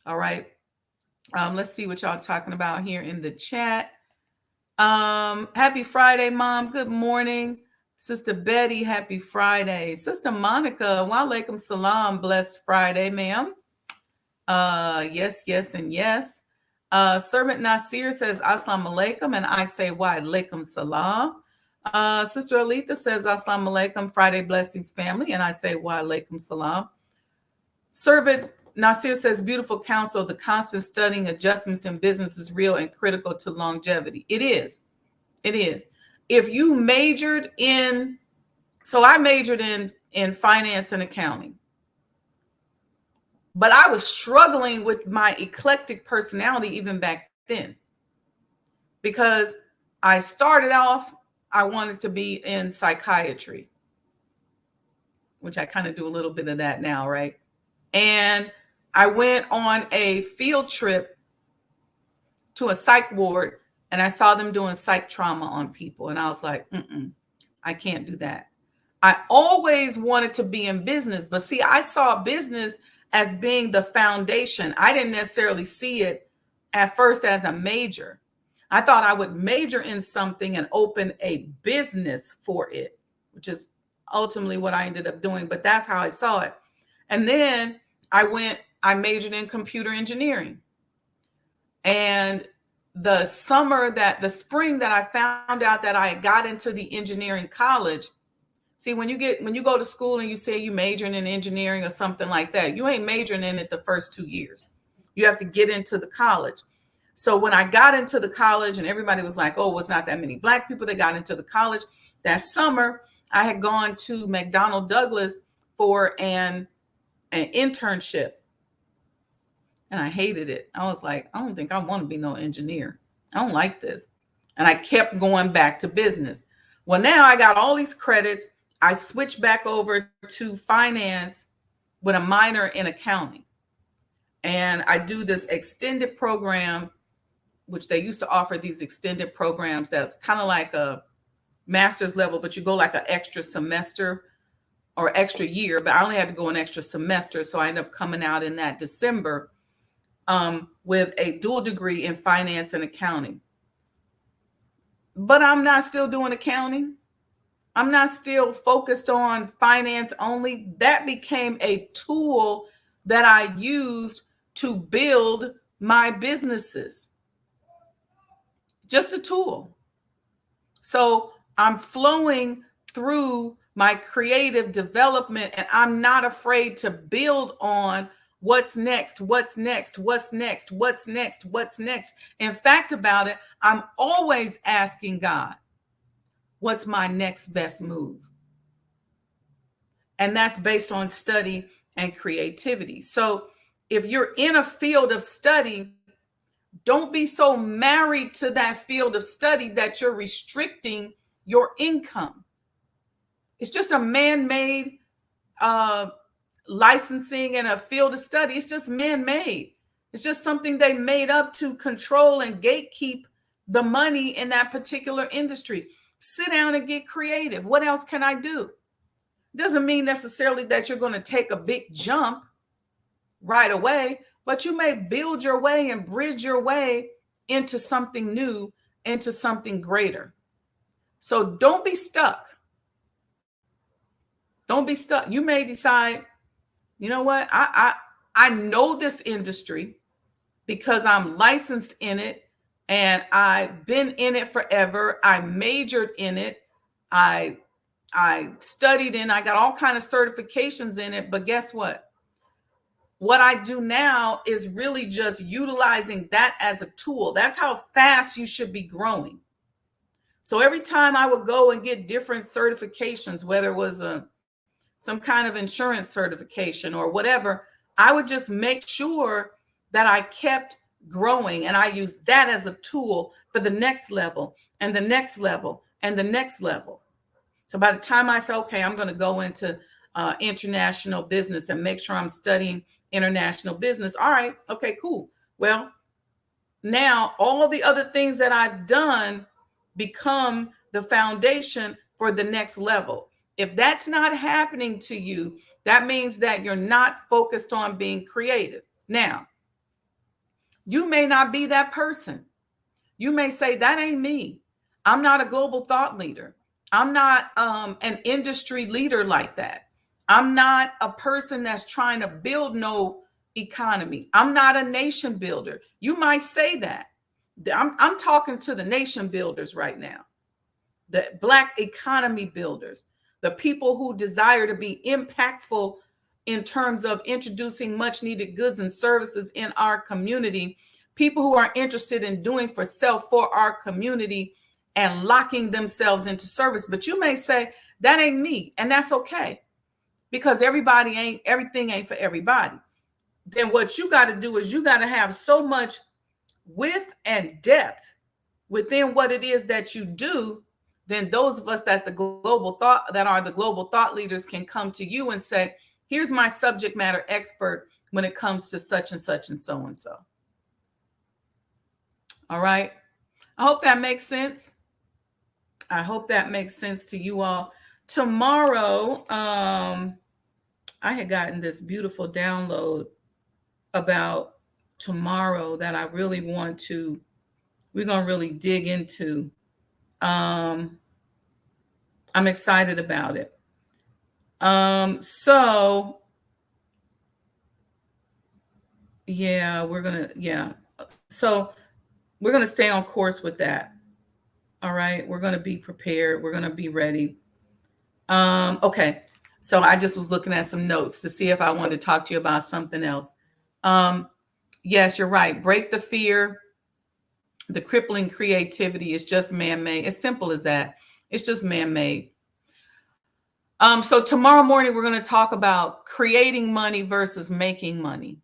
All right. Let's see what y'all talking about here in the chat. Happy Friday, Mom. Good morning. Sister Betty, happy Friday. Sister Monica, wa alaikum salam. Blessed Friday, ma'am. Yes, yes, and yes. Servant Nasir says, Assalamu alaikum, and I say, wa alaikum salam. Sister Alita says, Assalamu alaikum, Friday blessings, family, and I say, wa alaikum salam. Servant Nasir says, beautiful counsel. The constant studying adjustments in business is real and critical to longevity. It is. It is. If you majored in, so I majored in finance and accounting. But I was struggling with my eclectic personality even back then because I started off, I wanted to be in psychiatry, which I kind of do a little bit of that now, right? And I went on a field trip to a psych ward and I saw them doing psych trauma on people. And I was like, I can't do that. I always wanted to be in business, but see, I saw business as being the foundation. I didn't necessarily see it at first as a major. I thought I would major in something and open a business for it, which is ultimately what I ended up doing, but that's how I saw it. And then I majored in computer engineering. And the spring that I found out that I got into the engineering college. See, when you go to school and you say you majoring in engineering or something like that, you ain't majoring in it the first 2 years. You have to get into the college. So when I got into the college and everybody was like, oh, it's not that many Black people that got into the college. That summer, I had gone to McDonnell Douglas for an internship. And I hated it. I was like, I don't think I want to be no engineer. I don't like this. And I kept going back to business. Well, now I got all these credits. I switched back over to finance with a minor in accounting. And I do this extended program, which they used to offer these extended programs that's kind of like a master's level, but you go like an extra semester or extra year. But I only had to go an extra semester. So I ended up coming out in that December with a dual degree in finance and accounting. But I'm not still doing accounting. I'm not still focused on finance only. That became a tool that I used to build my businesses. Just a tool. So I'm flowing through my creative development and I'm not afraid to build on what's next, what's next, what's next, what's next, what's next. In fact, about it, I'm always asking God, what's my next best move? And that's based on study and creativity. So if you're in a field of study, don't be so married to that field of study that you're restricting your income. It's just a man-made licensing and a field of study. It's just man-made. It's just something they made up to control and gatekeep the money in that particular industry. Sit down and get creative. What else can I do? Doesn't mean necessarily that you're going to take a big jump right away, but you may build your way and bridge your way into something new, into something greater. So don't be stuck. Don't be stuck. You may decide, you know what? I know this industry because I'm licensed in it and I've been in it forever. I majored in it. I studied in, I got all kind of certifications in it, but guess what? What I do now is really just utilizing that as a tool. That's how fast you should be growing. So every time I would go and get different certifications, whether it was some kind of insurance certification or whatever, I would just make sure that I kept growing and I used that as a tool for the next level and the next level and the next level. So by the time I say, okay, I'm going to go into international business and make sure I'm studying international business. All right. Okay, cool. Well, now all of the other things that I've done become the foundation for the next level. If that's not happening to you, that means that you're not focused on being creative. Now, you may not be that person. You may say, that ain't me. I'm not a global thought leader. I'm not an industry leader like that. I'm not a person that's trying to build no economy. I'm not a nation builder. You might say that. I'm talking to the nation builders right now, the Black economy builders, the people who desire to be impactful in terms of introducing much needed goods and services in our community, people who are interested in doing for self for our community and locking themselves into service. But you may say, that ain't me. And that's okay, because everything ain't for everybody. then what you got to do is you got to have so much width and depth within what it is that you do. Then those of us that are the global thought leaders can come to you and say, here's my subject matter expert when it comes to such and such and so and so. All right. I hope that makes sense. I hope that makes sense to you all. Tomorrow, I had gotten this beautiful download about tomorrow that I really want to, we're going to really dig into. Um, I'm excited about it. So yeah, So we're going to stay on course with that. All right. We're going to be prepared. We're going to be ready. Okay. So I just was looking at some notes to see if I wanted to talk to you about something else. Yes, you're right. Break the fear. The crippling creativity is just man-made. As simple as that. It's just man-made. So tomorrow morning, we're going to talk about creating money versus making money.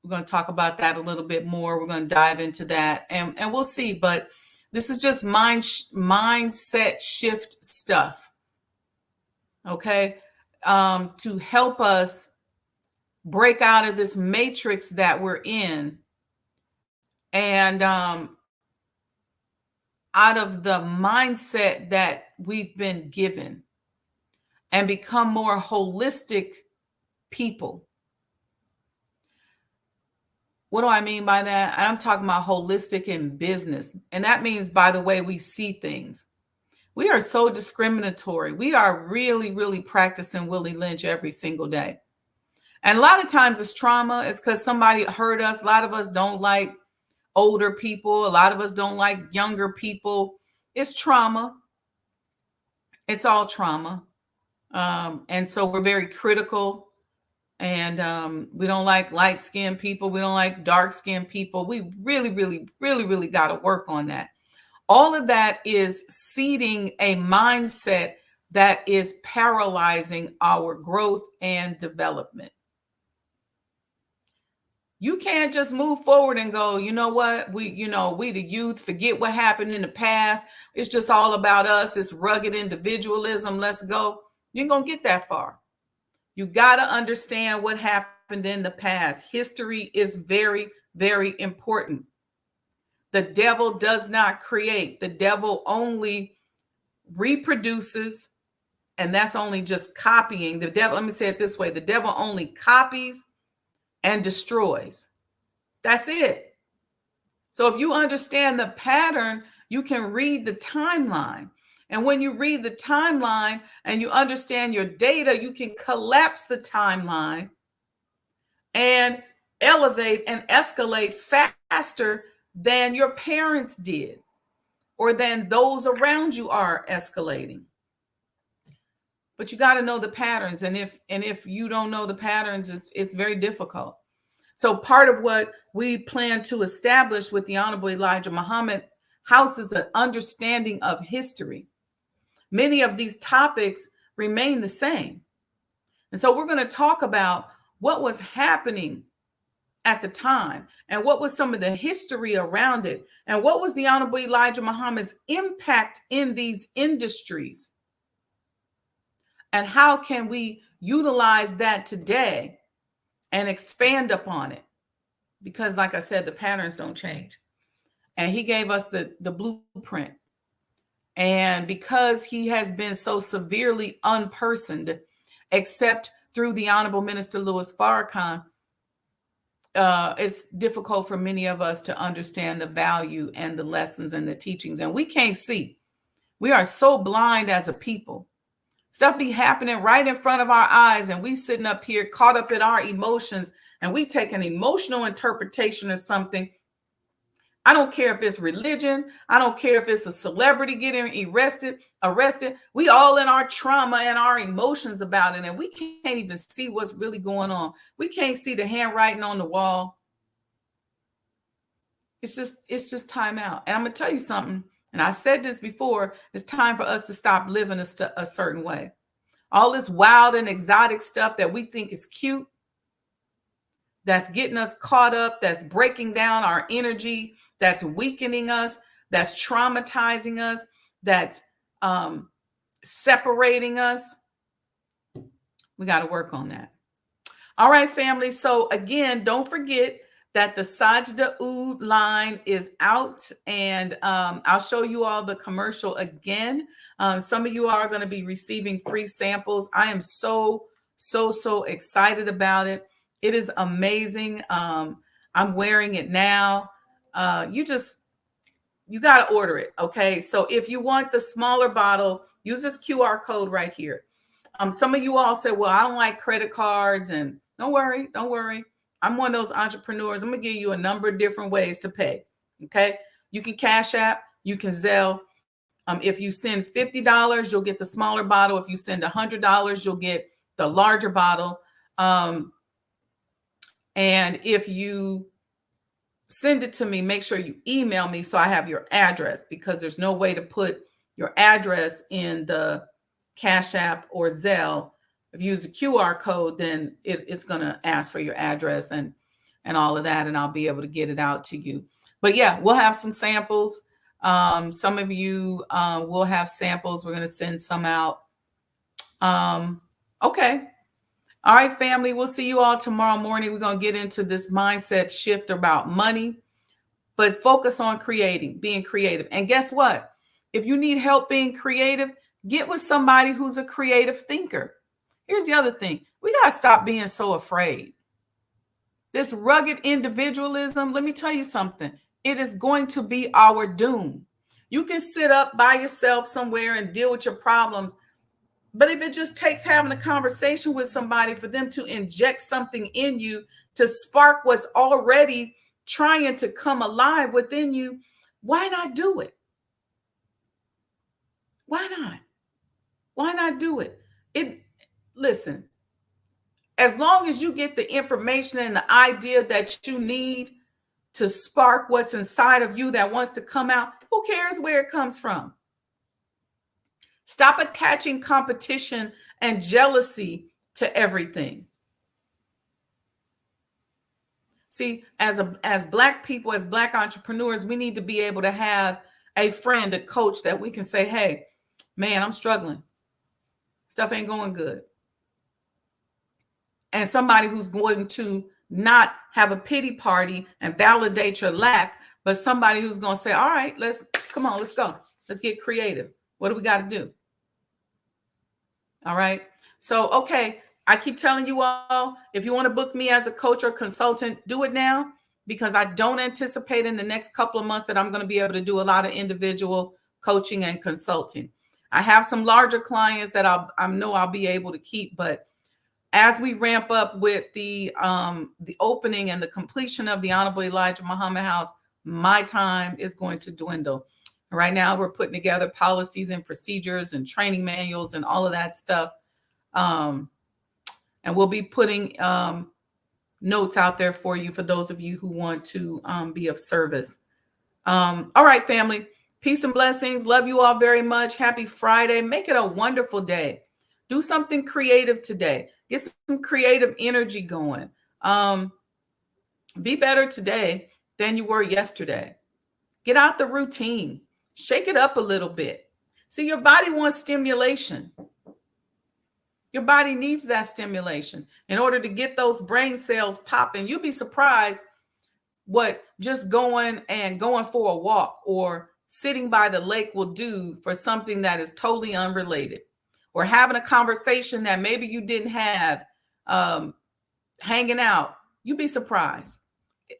We're going to talk about that a little bit more. We're going to dive into that and we'll see. But this is just mindset shift stuff. Okay. To help us break out of this matrix that we're in and out of the mindset that we've been given and become more holistic people. What do I mean by that? I'm talking about holistic in business. And that means by the way we see things. We are so discriminatory. We are really, really practicing Willie Lynch every single day. And a lot of times it's trauma. It's because somebody hurt us. A lot of us don't like older people. A lot of us don't like younger people. It's trauma. It's all trauma. And so we're very critical. And we don't like light-skinned people. We don't like dark-skinned people. We really, really, really, really got to work on that. All of that is seeding a mindset that is paralyzing our growth and development. You can't just move forward and go, you know what? We the youth, forget what happened in the past. It's just all about us. It's rugged individualism. Let's go. You ain't going to get that far. You got to understand what happened in the past. History is very, very important. The devil does not create. The devil only reproduces, and that's only just copying. The devil, let me say it this way, the devil only copies and destroys. That's it. So if you understand the pattern, you can read the timeline. And when you read the timeline and you understand your data, you can collapse the timeline and elevate and escalate faster than your parents did or than those around you are escalating. But you got to know the patterns. And if you don't know the patterns, it's very difficult. So part of what we plan to establish with the Honorable Elijah Muhammad House is an understanding of history. Many of these topics remain the same. And so we're going to talk about what was happening at the time and what was some of the history around it and what was the Honorable Elijah Muhammad's impact in these industries and how can we utilize that today and expand upon it, because like I said, the patterns don't change. And he gave us the blueprint. And because he has been so severely unpersoned, except through the Honorable Minister Louis Farrakhan, it's difficult for many of us to understand the value and the lessons and the teachings. And we can't see. We are so blind as a people. Stuff be happening right in front of our eyes, and we sitting up here caught up in our emotions, and we take an emotional interpretation of something. I don't care if it's religion. I don't care if it's a celebrity getting arrested. We all in our trauma and our emotions about it, and we can't even see what's really going on. We can't see the handwriting on the wall. It's just time out. And I'm gonna tell you something. And I said this before. It's time for us to stop living a certain way. All this wild and exotic stuff that we think is cute, that's getting us caught up, that's breaking down our energy, that's weakening us, that's traumatizing us, that's separating us. We got to work on that. All right, family. So again, don't forget that the Sajdah Oud line is out, and I'll show you all the commercial again. Some of you are going to be receiving free samples. I am so excited about it. It is amazing. I'm wearing it now. You got to order it. Okay. So if you want the smaller bottle, use this QR code right here. Some of you all said, well, I don't like credit cards, and don't worry. I'm one of those entrepreneurs. I'm going to give you a number of different ways to pay. Okay. You can Cash App, you can Zelle. If you send $50, you'll get the smaller bottle. If you send $100, you'll get the larger bottle. And if you send it to me, make sure you email me so I have your address, because there's no way to put your address in the Cash App or Zelle. If you use the QR code, then it's going to ask for your address and all of that, and I'll be able to get it out to you. But yeah, we'll have some samples. Some of you will have samples. We're going to send some out. Okay. All right, family. We'll see you all tomorrow morning. We're going to get into this mindset shift about money, but focus on being creative. And guess what? If you need help being creative, get with somebody who's a creative thinker. Here's the other thing. We got to stop being so afraid. This rugged individualism, let me tell you something. It is going to be our doom. You can sit up by yourself somewhere and deal with your problems. But if it just takes having a conversation with somebody for them to inject something in you to spark what's already trying to come alive within you, why not do it? Why not? Why not do it? Listen, as long as you get the information and the idea that you need to spark what's inside of you that wants to come out, who cares where it comes from? Stop attaching competition and jealousy to everything. See, as Black people, as Black entrepreneurs, we need to be able to have a friend, a coach that we can say, hey, man, I'm struggling. Stuff ain't going good. And somebody who's going to not have a pity party and validate your lack, but somebody who's going to say, all right, let's go. Let's get creative. What do we got to do? All right. So, okay. I keep telling you all, if you want to book me as a coach or consultant, do it now, because I don't anticipate in the next couple of months that I'm going to be able to do a lot of individual coaching and consulting. I have some larger clients that I know I'll be able to keep, but as we ramp up with the opening and the completion of the Honorable Elijah Muhammad House, my time is going to dwindle. Right now, we're putting together policies and procedures and training manuals and all of that stuff. And we'll be putting notes out there for you, for those of you who want to be of service. All right, family. Peace and blessings. Love you all very much. Happy Friday. Make it a wonderful day. Do something creative today. Get some creative energy going. Be better today than you were yesterday. Get out the routine. Shake it up a little bit. See, your body wants stimulation. Your body needs that stimulation in order to get those brain cells popping. You'll be surprised what just going for a walk or sitting by the lake will do for something that is totally unrelated, or having a conversation that maybe you didn't have, hanging out. You'd be surprised.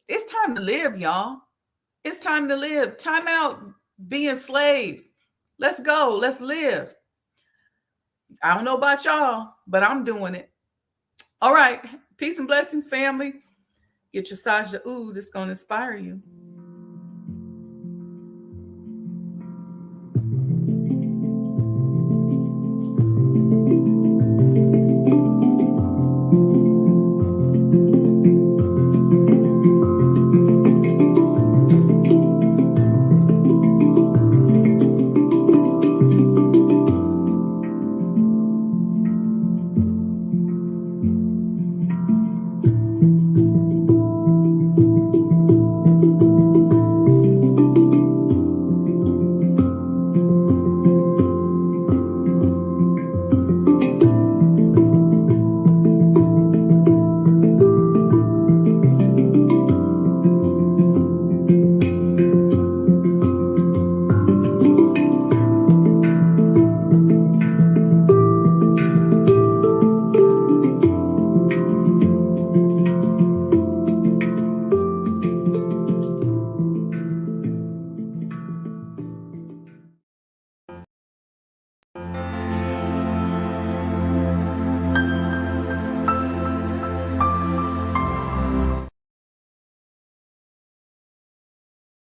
It's time to live, y'all. It's time to live. Time out being slaves. Let's go. Let's live. I don't know about y'all, but I'm doing it. All right. Peace and blessings, family. Get your Sajdah Oud. It's going to inspire you.